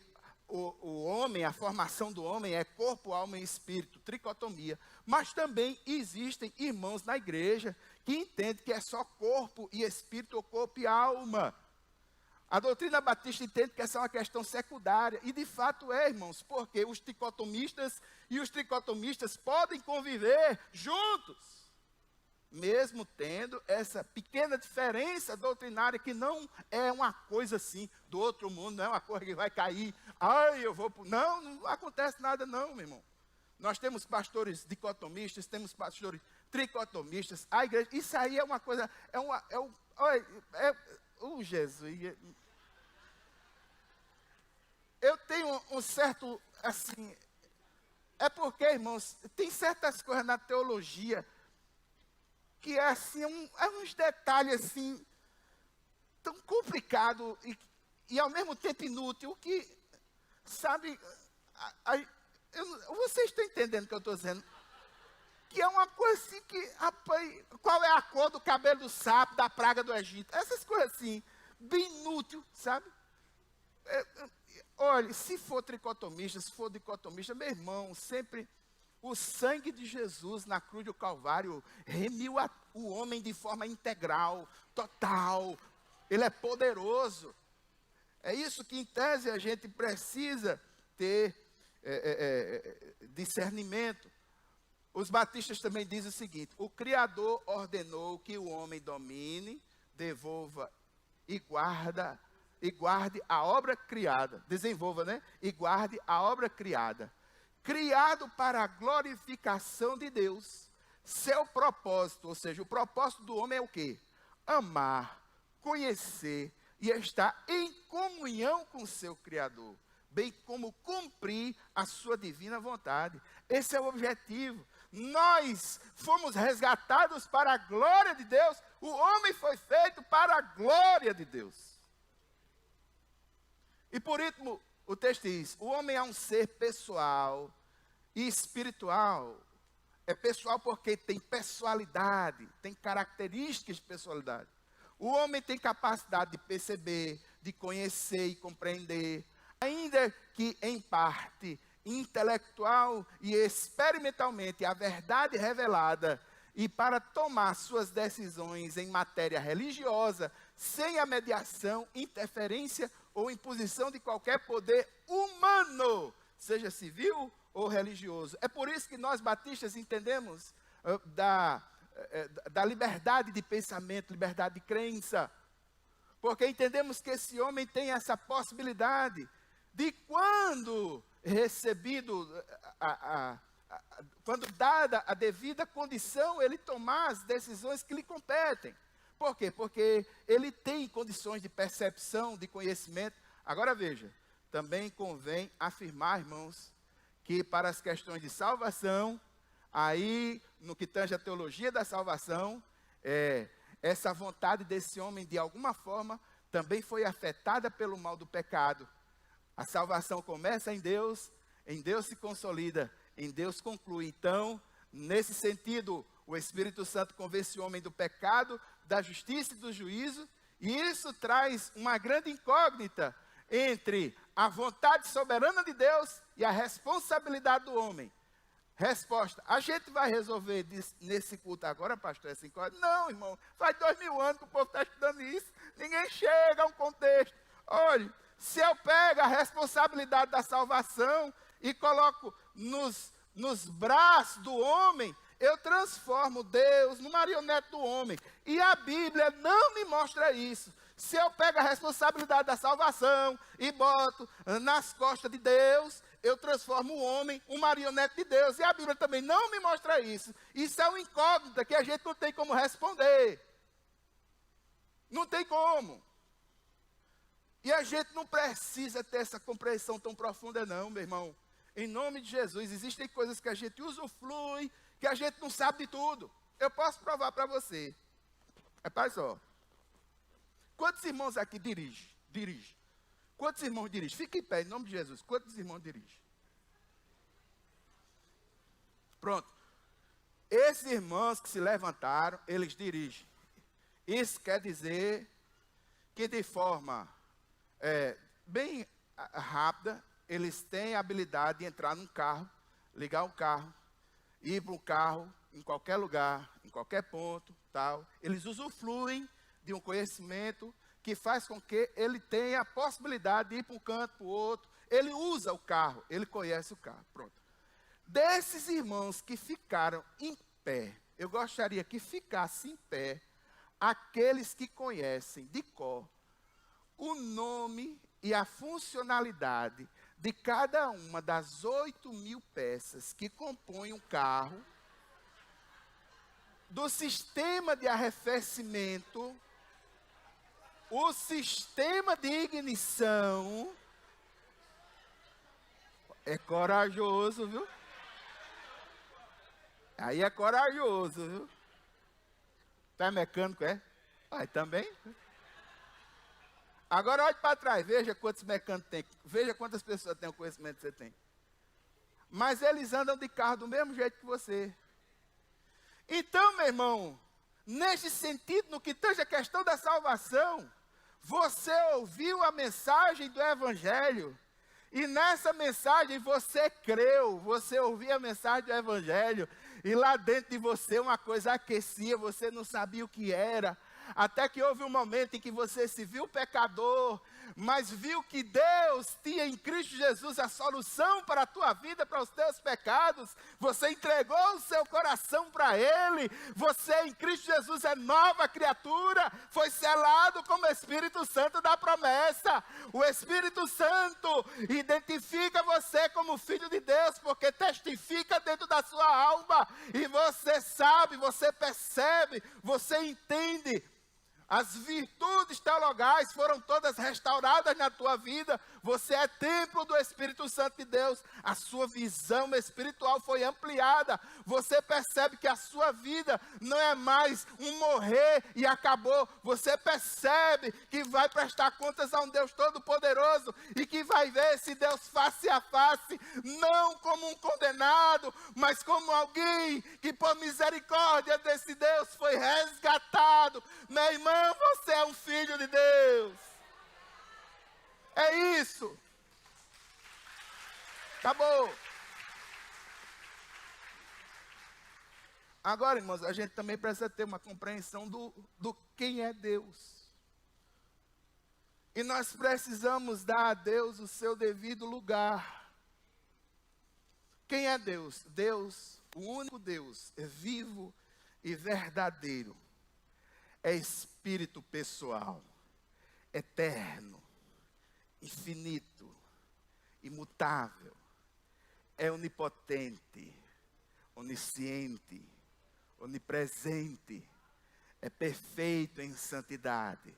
o homem, a formação do homem é corpo, alma e espírito, tricotomia. Mas também existem irmãos na igreja que entendem que é só corpo e espírito ou corpo e alma. A doutrina batista entende que essa é uma questão secundária, e de fato é, irmãos, porque os dicotomistas e os tricotomistas podem conviver juntos. mesmo tendo essa pequena diferença doutrinária, que não é uma coisa assim do outro mundo, não é uma coisa que vai cair, ai, eu vou... Não, não acontece nada não, meu irmão. Nós temos pastores dicotomistas, temos pastores tricotomistas, a igreja, isso aí é uma coisa, Jesus. Eu tenho um certo, assim, é porque, irmãos, tem certas coisas na teologia que é assim, uns detalhes assim, tão complicado e ao mesmo tempo inútil, que, sabe, vocês estão entendendo o que eu estou dizendo? Que é uma coisa assim que, rapaz, qual é a cor do cabelo do sapo, da praga do Egito? Essas coisas assim, bem inútil, sabe? Olha, se for tricotomista, se for dicotomista, meu irmão, sempre o sangue de Jesus na cruz do Calvário remiu o homem de forma integral, total. Ele é poderoso. É isso que, em tese, a gente precisa ter discernimento. Os batistas também dizem o seguinte: o Criador ordenou que o homem domine, devolva e guarde a obra criada. Desenvolva, né? E guarde a obra criada. Criado para a glorificação de Deus. Seu propósito, ou seja, o propósito do homem é o quê? Amar, conhecer e estar em comunhão com o seu Criador, bem como cumprir a sua divina vontade. Esse é o objetivo. Nós fomos resgatados para a glória de Deus. O homem foi feito para a glória de Deus. E por último, o texto diz: o homem é um ser pessoal e espiritual. É pessoal porque tem personalidade, tem características de personalidade. O homem tem capacidade de perceber, de conhecer e compreender, ainda que em parte intelectual e experimentalmente, a verdade revelada, e para tomar suas decisões em matéria religiosa, sem a mediação, interferência ou imposição de qualquer poder humano, seja civil ou religioso. É por isso que nós batistas entendemos da liberdade de pensamento, liberdade de crença, porque entendemos que esse homem tem essa possibilidade de, quando recebido, quando dada a devida condição, ele tomar as decisões que lhe competem. Por quê? Porque ele tem condições de percepção, de conhecimento. Agora veja, também convém afirmar, irmãos, que para as questões de salvação, aí, no que tange a teologia da salvação, essa vontade desse homem, de alguma forma, também foi afetada pelo mal do pecado. A salvação começa em Deus se consolida, em Deus conclui. Então, nesse sentido, o Espírito Santo convence o homem do pecado, da justiça e do juízo, e isso traz uma grande incógnita entre a vontade soberana de Deus e a responsabilidade do homem. Resposta: a gente vai resolver nesse culto agora, pastor, essa incógnita? Não, irmão, faz 2000 anos que o povo está estudando isso, ninguém chega a um contexto. Olha, se eu pego a responsabilidade da salvação e coloco nos braços do homem, eu transformo Deus no marionete do homem. E a Bíblia não me mostra isso. Se eu pego a responsabilidade da salvação e boto nas costas de Deus, eu transformo o homem um marionete de Deus. E a Bíblia também não me mostra isso. Isso é uma incógnita que a gente não tem como responder. Não tem como. E a gente não precisa ter essa compreensão tão profunda não, meu irmão. Em nome de Jesus, existem coisas que a gente usufrui, que a gente não sabe de tudo. Eu posso provar para você. Rapaz, só. Quantos irmãos aqui dirigem? Quantos irmãos dirigem? Fique em pé, em nome de Jesus. Quantos irmãos dirigem? Pronto. Esses irmãos que se levantaram, eles dirigem. Isso quer dizer que de forma bem rápida, eles têm a habilidade de entrar num carro, ligar o carro, ir para o carro, em qualquer lugar, em qualquer ponto, tal. Eles usufruem de um conhecimento que faz com que ele tenha a possibilidade de ir para um canto, para o outro. Ele usa o carro, ele conhece o carro. Pronto. Desses irmãos que ficaram em pé, eu gostaria que ficasse em pé aqueles que conhecem de cor o nome e a funcionalidade de cada uma das 8.000 peças que compõem um carro, do sistema de arrefecimento, o sistema de ignição. É corajoso, viu? Aí é corajoso, viu? Tu é mecânico, é? Aí também. Agora olhe para trás, veja quantos mecânicos tem. Veja quantas pessoas têm o conhecimento que você tem. Mas eles andam de carro do mesmo jeito que você. Então, meu irmão, neste sentido, no que tange a questão da salvação, você ouviu a mensagem do Evangelho, e nessa mensagem você creu, você ouviu a mensagem do Evangelho, e lá dentro de você uma coisa aquecia, você não sabia o que era, até que houve um momento em que você se viu pecador, mas viu que Deus tinha em Cristo Jesus a solução para a tua vida, para os teus pecados. Você entregou o seu coração para Ele. Você em Cristo Jesus é nova criatura. Foi selado como Espírito Santo da promessa. O Espírito Santo identifica você como filho de Deus, porque testifica dentro da sua alma. E você sabe, você percebe, você entende. As virtudes teologais foram todas restauradas na tua vida. Você é templo do Espírito Santo de Deus. A sua visão espiritual foi ampliada. Você percebe que a sua vida não é mais um morrer e acabou. Você percebe que vai prestar contas a um Deus Todo-Poderoso e que vai ver esse Deus face a face, não como um condenado, mas como alguém que por misericórdia desse Deus foi resgatado. Meu irmão, você é um filho de Deus. É isso. Acabou. Agora, irmãos, a gente também precisa ter uma compreensão do quem é Deus. E nós precisamos dar a Deus o seu devido lugar. Quem é Deus? Deus, o único Deus, é vivo e verdadeiro. É espírito pessoal, eterno, infinito, imutável. É onipotente, onisciente, onipresente. É perfeito em santidade,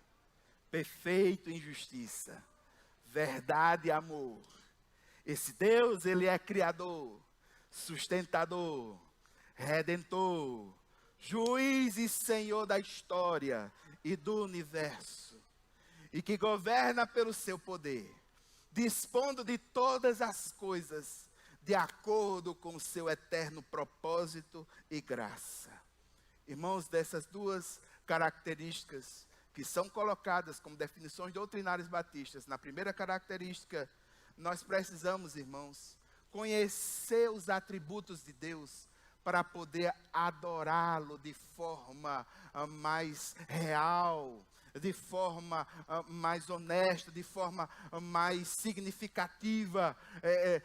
perfeito em justiça, verdade e amor. Esse Deus, Ele é criador, sustentador, redentor, juiz e senhor da história e do universo, e que governa pelo seu poder, dispondo de todas as coisas, de acordo com o seu eterno propósito e graça. Irmãos, dessas duas características que são colocadas como definições doutrinárias batistas, na primeira característica, nós precisamos, irmãos, conhecer os atributos de Deus, para poder adorá-lo de forma mais real, de forma mais honesta, de forma mais significativa,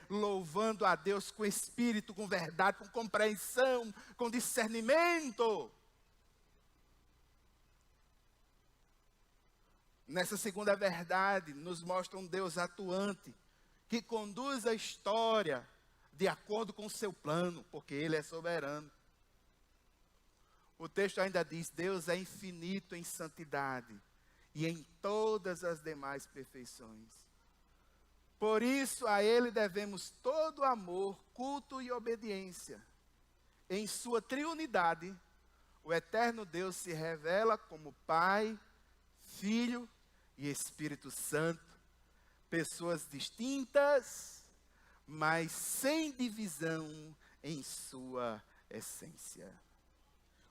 louvando a Deus com espírito, com verdade, com compreensão, com discernimento. Nessa segunda verdade, nos mostra um Deus atuante, que conduz a história de acordo com o seu plano, porque Ele é soberano. O texto ainda diz, Deus é infinito em santidade e em todas as demais perfeições. Por isso a Ele devemos todo amor, culto e obediência. Em sua triunidade, o eterno Deus se revela como Pai, Filho e Espírito Santo, pessoas distintas, mas sem divisão em sua essência.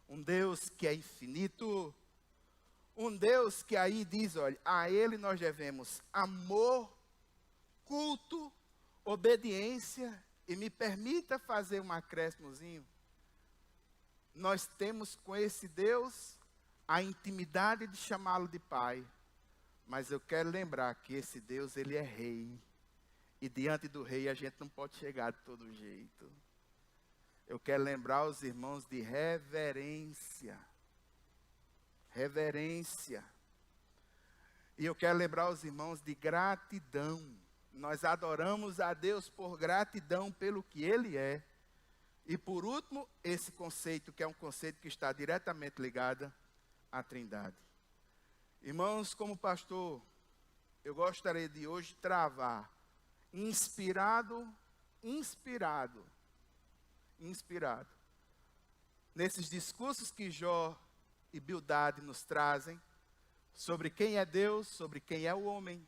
Um Deus que é infinito, um Deus que aí diz, olha, a Ele nós devemos amor, culto, obediência, e me permita fazer um acréscimozinho. Nós temos com esse Deus a intimidade de chamá-lo de Pai, mas eu quero lembrar que esse Deus, Ele é Rei. E diante do rei a gente não pode chegar de todo jeito. eu quero lembrar os irmãos de reverência. Reverência. E eu quero lembrar os irmãos de gratidão. Nós adoramos a Deus por gratidão pelo que Ele é. E por último, esse conceito, que é um conceito que está diretamente ligado à Trindade. Irmãos, como pastor, eu gostaria de hoje travar, inspirado, nesses discursos que Jó e Bildade nos trazem, sobre quem é Deus, sobre quem é o homem.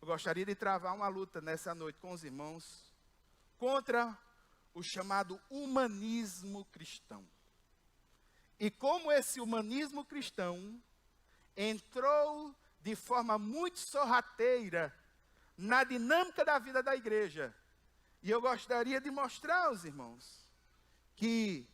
Eu gostaria de travar uma luta nessa noite com os irmãos, contra o chamado humanismo cristão. E como esse humanismo cristão entrou de forma muito sorrateira na dinâmica da vida da igreja. E eu gostaria de mostrar aos irmãos que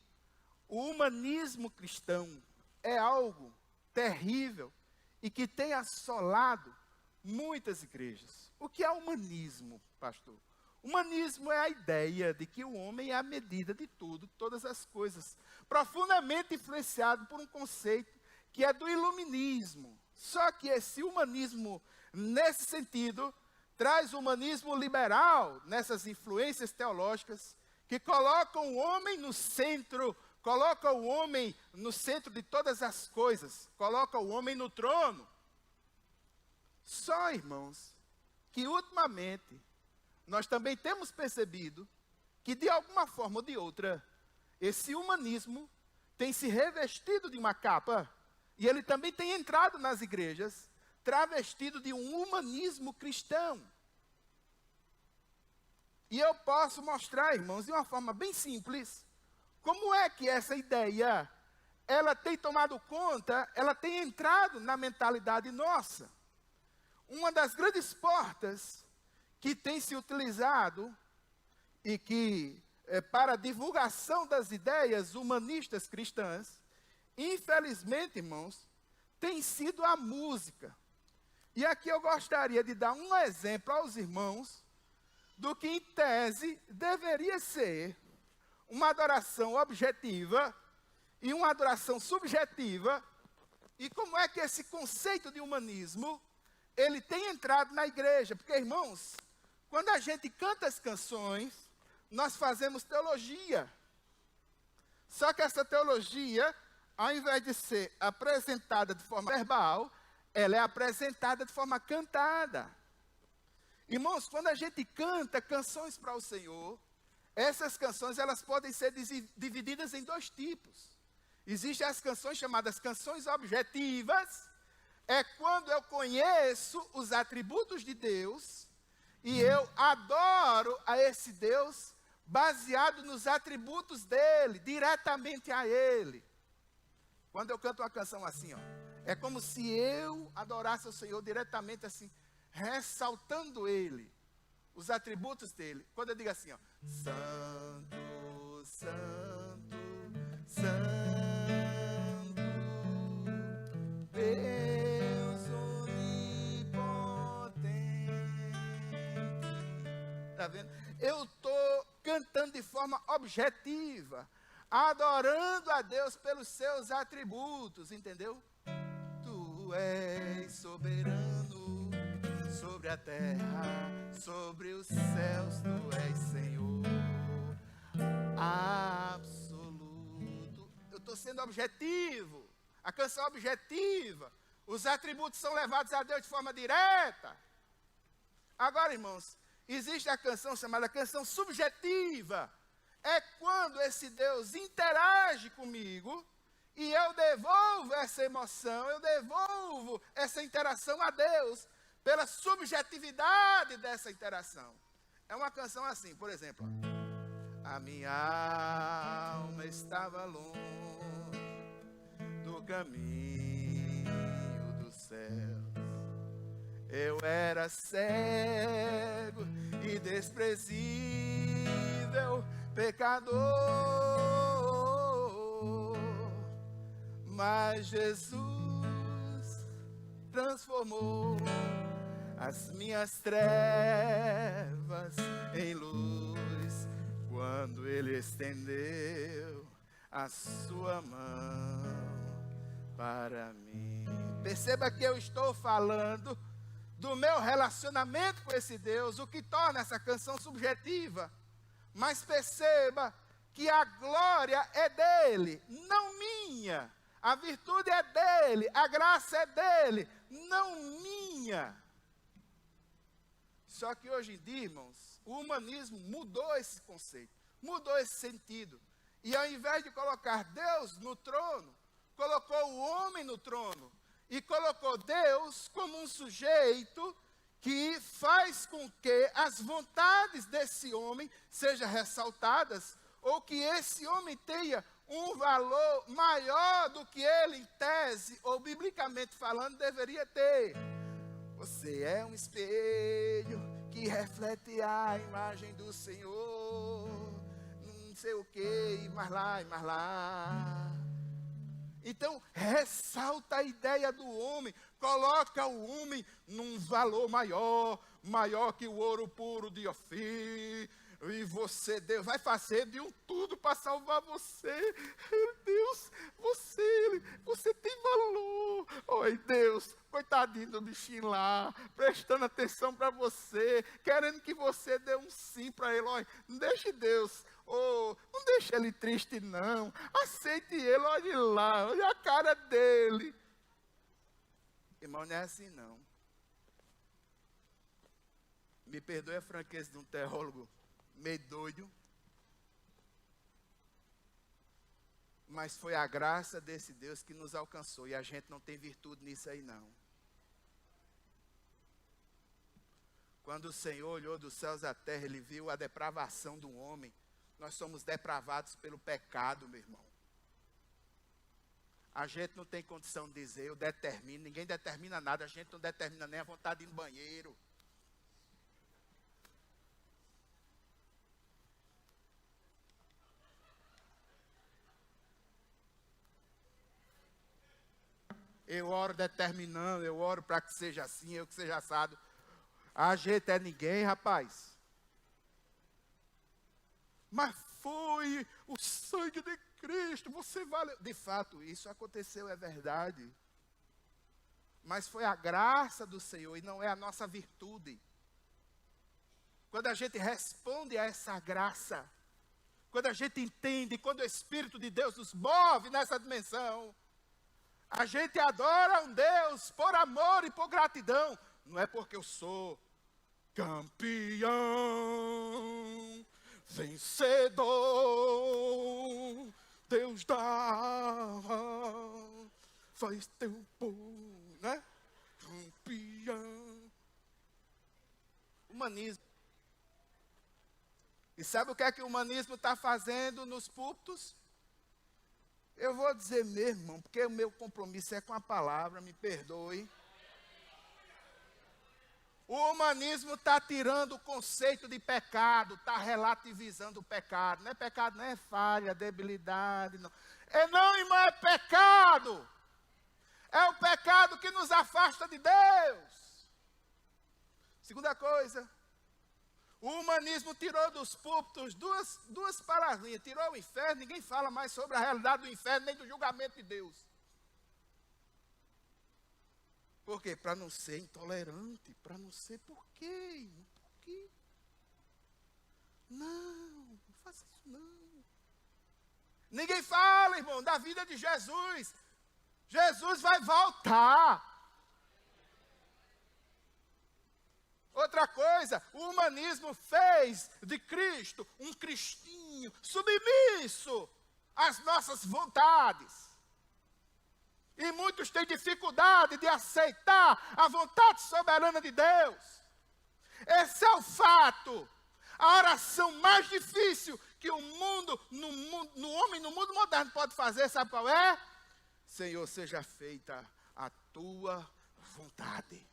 o humanismo cristão é algo terrível e que tem assolado muitas igrejas. O que é humanismo, pastor? Humanismo é a ideia de que o homem é a medida de tudo, todas as coisas, profundamente influenciado por um conceito que é do iluminismo. Só que esse humanismo, nesse sentido, traz o humanismo liberal, nessas influências teológicas, que colocam o homem no centro, coloca o homem no centro de todas as coisas, coloca o homem no trono. Só, irmãos, que ultimamente nós também temos percebido que de alguma forma ou de outra, esse humanismo tem se revestido de uma capa, e ele também tem entrado nas igrejas, travestido de um humanismo cristão. E eu posso mostrar, irmãos, de uma forma bem simples, como é que essa ideia, ela tem tomado conta, ela tem entrado na mentalidade nossa. Uma das grandes portas que tem se utilizado e que para a divulgação das ideias humanistas cristãs, infelizmente, irmãos, tem sido a música. E aqui eu gostaria de dar um exemplo aos irmãos do que em tese deveria ser uma adoração objetiva e uma adoração subjetiva, e como é que esse conceito de humanismo, ele tem entrado na igreja. Porque, irmãos, quando a gente canta as canções, nós fazemos teologia. Só que essa teologia, ao invés de ser apresentada de forma verbal, ela é apresentada de forma cantada. Irmãos, quando a gente canta canções para o Senhor, essas canções, elas podem ser divididas em dois tipos. Existem as canções chamadas canções objetivas, é quando eu conheço os atributos de Deus, e eu adoro a esse Deus baseado nos atributos dele, diretamente a ele. Quando eu canto uma canção assim, ó, é como se eu adorasse o Senhor diretamente assim, ressaltando ele, os atributos dele. Quando eu digo assim, ó, Santo, Santo, Santo, Deus onipotente. Está vendo? Eu estou cantando de forma objetiva, adorando a Deus pelos seus atributos, entendeu? Tu és soberano sobre a terra, sobre os céus, tu és Senhor absoluto. Eu estou sendo objetivo, a canção é objetiva, os atributos são levados a Deus de forma direta. Agora, irmãos, existe a canção chamada canção subjetiva. É quando esse Deus interage comigo e eu devolvo essa emoção, eu devolvo essa interação a Deus pela subjetividade dessa interação. É uma canção assim, por exemplo. A minha alma estava longe do caminho dos céus. Eu era cego e desprezível, pecador, mas Jesus transformou as minhas trevas em luz, quando ele estendeu a sua mão para mim. Perceba que eu estou falando do meu relacionamento com esse Deus, o que torna essa canção subjetiva. Mas perceba que a glória é dele, não minha. A virtude é dele, a graça é dele, não minha. Só que hoje em dia, irmãos, o humanismo mudou esse conceito, mudou esse sentido. E ao invés de colocar Deus no trono, colocou o homem no trono. E colocou Deus como um sujeito que faz com que as vontades desse homem sejam ressaltadas, ou que esse homem tenha um valor maior do que ele, em tese, ou biblicamente falando, deveria ter. Você é um espelho que reflete a imagem do Senhor, não sei o que, e mais lá, e mais lá. Então, ressalta a ideia do homem, coloca o homem num valor maior, maior que o ouro puro de Ofir, e você, Deus, vai fazer de um tudo para salvar você. Deus, você tem valor. Oi, Deus, coitadinho do bichinho lá, prestando atenção para você, querendo que você dê um sim para ele. Olha, não deixe Deus, não deixe ele triste não, aceite ele, olhe lá, olha a cara dele. Irmão, não é assim não. Me perdoe a franqueza de um teólogo meio doido, mas foi a graça desse Deus que nos alcançou, e a gente não tem virtude nisso aí não. Quando o Senhor olhou dos céus à terra, ele viu a depravação do homem. Nós somos depravados pelo pecado, meu irmão. A gente não tem condição de dizer, eu determino, ninguém determina nada, a gente não determina nem a vontade de ir no banheiro. Eu oro determinando, eu oro para que seja assim, eu que seja assado. A gente é ninguém, rapaz. Mas foi o sangue de Cristo, você vale. De fato, isso aconteceu, é verdade. Mas foi a graça do Senhor e não é a nossa virtude. Quando a gente responde a essa graça, quando a gente entende, quando o Espírito de Deus nos move nessa dimensão, a gente adora um Deus por amor e por gratidão. Não é porque eu sou campeão, vencedor, Deus dá, faz teu povo, né? Campeão. Humanismo. E sabe o que é que o humanismo está fazendo nos púlpitos? Eu vou dizer mesmo, irmão, porque o meu compromisso é com a palavra, me perdoe. O humanismo está tirando o conceito de pecado, está relativizando o pecado. Não é pecado, não é falha, debilidade, não. Não, irmão, é pecado. É o pecado que nos afasta de Deus. Segunda coisa, o humanismo tirou dos púlpitos duas palavrinhas. Tirou o inferno, ninguém fala mais sobre a realidade do inferno, nem do julgamento de Deus. Por quê? Para não ser intolerante, para não ser por quê? Por quê? Não faça isso não. Ninguém fala, irmão, da vida de Jesus. Jesus vai voltar. Outra coisa, o humanismo fez de Cristo um cristinho submisso às nossas vontades. E muitos têm dificuldade de aceitar a vontade soberana de Deus. Esse é o fato. A oração mais difícil que o mundo, no homem, no mundo moderno pode fazer, sabe qual é? Senhor, seja feita a tua vontade.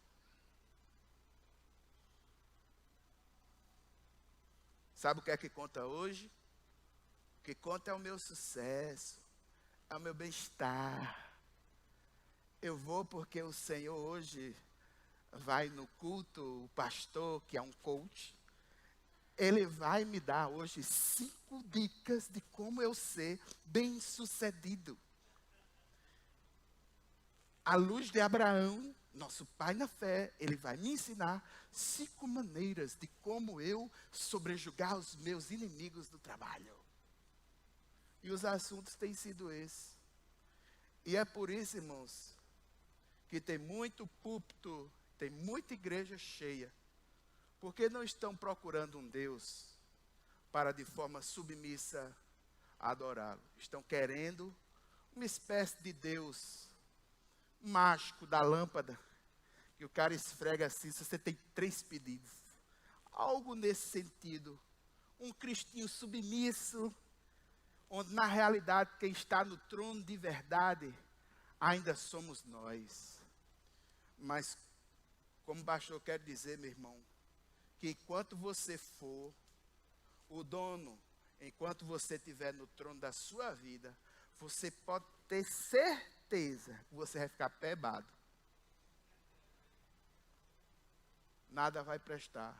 Sabe o que é que conta hoje? O que conta é o meu sucesso, é o meu bem-estar. Eu vou porque o Senhor hoje vai no culto, o pastor, que é um coach, Ele vai me dar hoje 5 dicas de como eu ser bem-sucedido. À luz de Abraão, nosso pai na fé, ele vai me ensinar 5 maneiras de como eu sobrejugar os meus inimigos do trabalho. E os assuntos têm sido esses. E é por isso, irmãos, que tem muito púlpito, tem muita igreja cheia. Porque não estão procurando um Deus para de forma submissa adorá-lo. Estão querendo uma espécie de Deus mágico da lâmpada, que o cara esfrega assim, se você tem 3 pedidos. Algo nesse sentido. Um cristinho submisso, onde na realidade quem está no trono de verdade ainda somos nós. Mas, como o pastor quer dizer, meu irmão, que enquanto você for o dono, enquanto você estiver no trono da sua vida, você pode ter certeza que você vai ficar pebado. Nada vai prestar.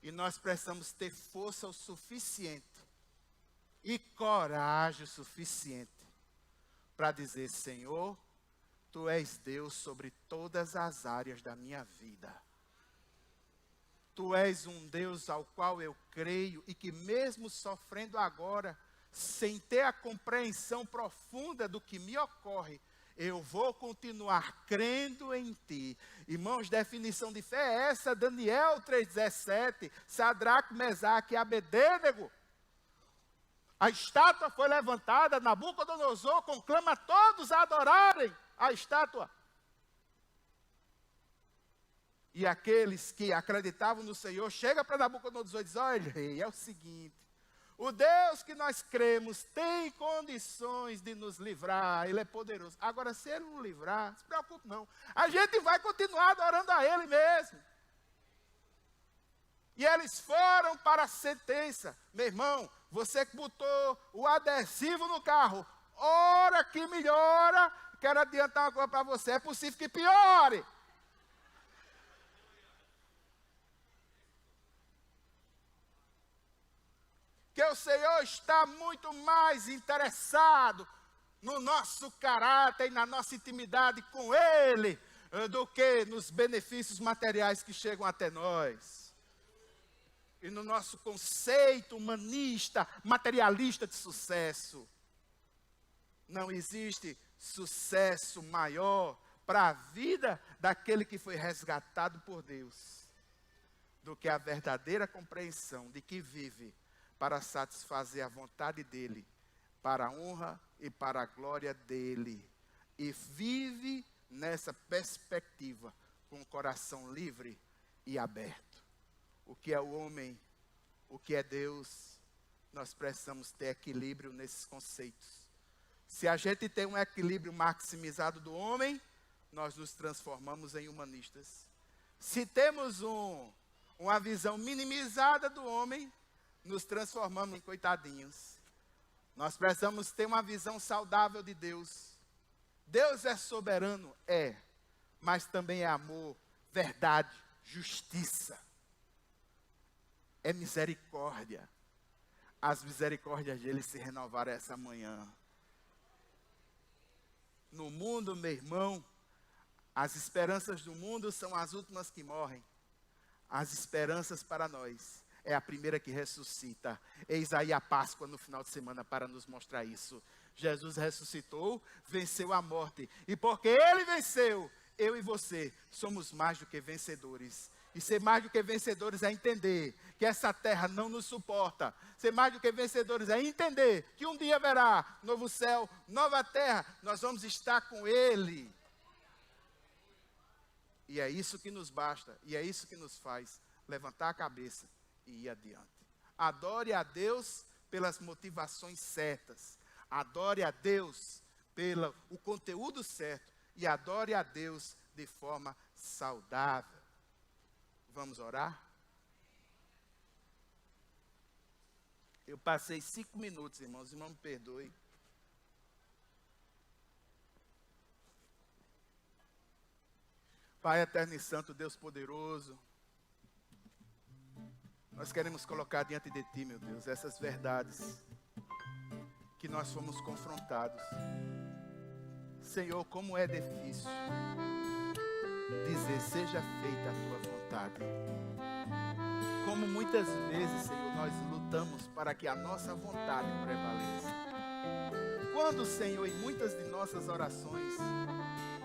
E nós precisamos ter força o suficiente e coragem o suficiente para dizer: Senhor, Tu és Deus sobre todas as áreas da minha vida. Tu és um Deus ao qual eu creio e que mesmo sofrendo agora, sem ter a compreensão profunda do que me ocorre, eu vou continuar crendo em Ti. Irmãos, definição de fé é essa, Daniel 3,17, Sadraque, Mesaque e Abedênego. A estátua foi levantada, Nabucodonosor conclama todos a adorarem a estátua. E aqueles que acreditavam no Senhor, chega para Nabucodonosor e diz: olha, rei, é o seguinte, o Deus que nós cremos tem condições de nos livrar, Ele é poderoso. Agora, se Ele não livrar, não se preocupe não, a gente vai continuar adorando a Ele mesmo. E eles foram para a sentença. Meu irmão, você que botou o adesivo no carro, ora que melhora, quero adiantar uma coisa para você, é possível que piore. Que o Senhor está muito mais interessado no nosso caráter e na nossa intimidade com Ele, do que nos benefícios materiais que chegam até nós. E no nosso conceito humanista, materialista de sucesso. Não existe sucesso maior para a vida daquele que foi resgatado por Deus, do que a verdadeira compreensão de que vive para satisfazer a vontade dEle, para a honra e para a glória dEle. E vive nessa perspectiva, com o coração livre e aberto. O que é o homem, o que é Deus, nós precisamos ter equilíbrio nesses conceitos. Se a gente tem um equilíbrio maximizado do homem, nós nos transformamos em humanistas. Se temos uma visão minimizada do homem, nos transformamos em coitadinhos. Nós precisamos ter uma visão saudável de Deus. Deus é soberano? É. Mas também é amor, verdade, justiça. É misericórdia. As misericórdias dele se renovaram essa manhã. No mundo, meu irmão, as esperanças do mundo são as últimas que morrem. As esperanças para nós é a primeira que ressuscita. Eis aí a Páscoa no final de semana para nos mostrar isso. Jesus ressuscitou, venceu a morte. E porque Ele venceu, eu e você somos mais do que vencedores. E ser mais do que vencedores é entender que essa terra não nos suporta. Ser mais do que vencedores é entender que um dia haverá novo céu, nova terra. Nós vamos estar com Ele. E é isso que nos basta. E é isso que nos faz levantar a cabeça e ir adiante. Adore a Deus pelas motivações certas. Adore a Deus pelo o conteúdo certo. E adore a Deus de forma saudável. Vamos orar? Eu passei 5 minutos, irmãos. Irmão, me perdoe. Pai eterno e santo, Deus poderoso, Nós queremos colocar diante de Ti, meu Deus, essas verdades que nós fomos confrontados. Senhor, como é difícil dizer, seja feita a Tua vontade. Como muitas vezes, Senhor, nós lutamos para que a nossa vontade prevaleça. Quando, Senhor, em muitas de nossas orações,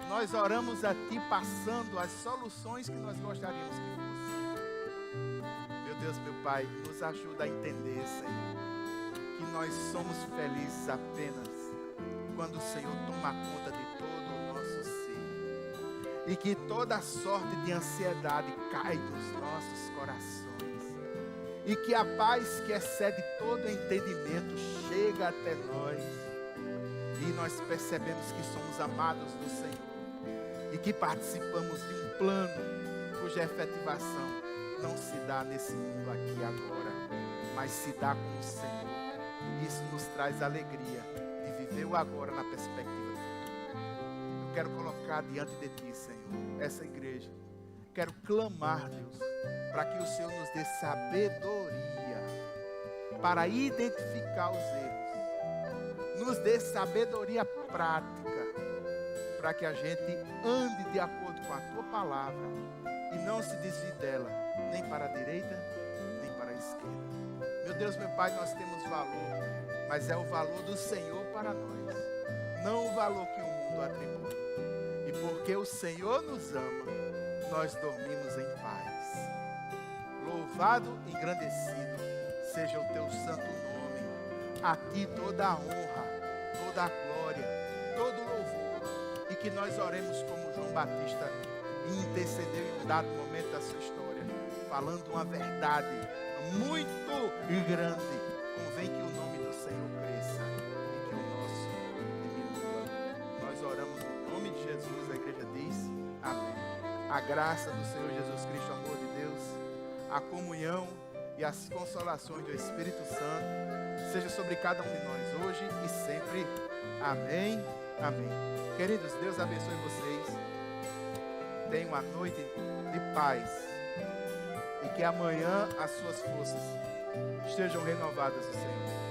nós oramos a Ti passando as soluções que nós gostaríamos que fossem. Meu Deus, meu Pai, nos ajuda a entender, Senhor, que nós somos felizes apenas quando o Senhor toma conta de todo o nosso ser. E que toda sorte de ansiedade cai dos nossos corações. E que a paz que excede todo entendimento chega até nós. E nós percebemos que somos amados do Senhor. E que participamos de um plano cuja efetivação não se dá nesse mundo aqui agora, mas se dá com o Senhor. Isso nos traz alegria de viver o agora na perspectiva do futuro. Eu quero colocar diante de Ti, Senhor, essa igreja. Quero clamar, Deus, para que o Senhor nos dê sabedoria para identificar os erros. Nos dê sabedoria prática para que a gente ande de acordo com a Tua palavra e não se desvie dela, nem para a direita, nem para a esquerda. Meu Deus, meu Pai, nós temos valor, mas é o valor do Senhor para nós, não o valor que o mundo atribui. E porque o Senhor nos ama, nós dormimos em paz. Louvado e engrandecido seja o Teu santo nome. A Ti toda a honra, toda a glória, todo o louvor. E que nós oremos como João Batista intercedeu em um dado momento da sua história, falando uma verdade muito grande. Convém que o nome do Senhor cresça e que o nosso diminua. Nós oramos no nome de Jesus. A igreja diz amém. A graça do Senhor Jesus Cristo, o amor de Deus, a comunhão e as consolações do Espírito Santo seja sobre cada um de nós hoje e sempre. Amém, amém. Queridos, Deus abençoe vocês. Tenham uma noite de paz e que amanhã as suas forças estejam renovadas no Senhor.